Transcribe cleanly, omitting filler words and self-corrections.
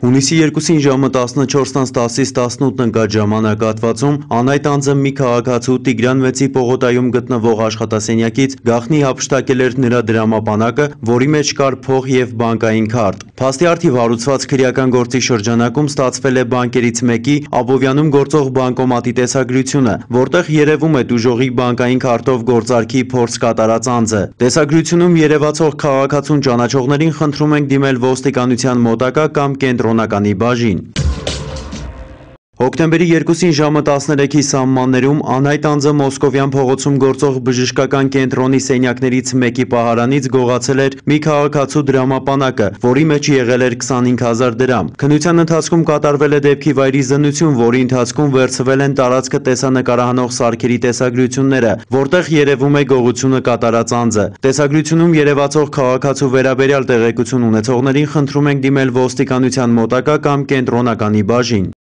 Հունիսի 2-ին ժամը 14:10-ից 18 ընկած ժամանակահատվածում անհայտ անձը մի քաղաքացու Տիգրան 6-ի պողոտայում գտնվող աշխատասենյակից գաղտնի հափշտակել էր նրա դրամապանակը, որի մեջ կար փող և բանկային քարտ։ Փաստի առթիվ հարուցված քրեական գործի շրջանակում ստացվել է բանկերից մեկի Աբովյանում գործող բանկոմատի տեսագրությունը, որտեղ երևում է տուժողի բանկային քարտով գործարքի փորձ կատարած անձը։ Տեսագրությունում երևացող քաղաքացուն ճանաչողներին խնդրում ենք դիմել ոստիկանության մոտակա կամ կենտրոնականի բաժին։ Հոկտեմբերի 2-ին ժամը 13-ի սահմաններում անհայտ անձը Մոսկովյան փողոցում գործող բժշկական կենտրոնի սենյակներից մեկի պահարանից գողացել էր մի քաղաքացու դրամապանակը, որի մեջ եղել էր 25,000 դրամ։ Քննության ընթացքում կատարվել է դեպքի վայրի զննություն, որի ընթացքում վերցվել են տարածքը տեսանկարահանող սարքերի տեսագրությունները, որտեղ երևում է գողությունը կատարած անձը։ Տեսագրությունում երևացող քաղաքացու վերաբերյալ տեղեկություն ունեցողներին խնդրում ենք դիմել ոստիկանության մոտակա կամ կենտրոնականի բաժին։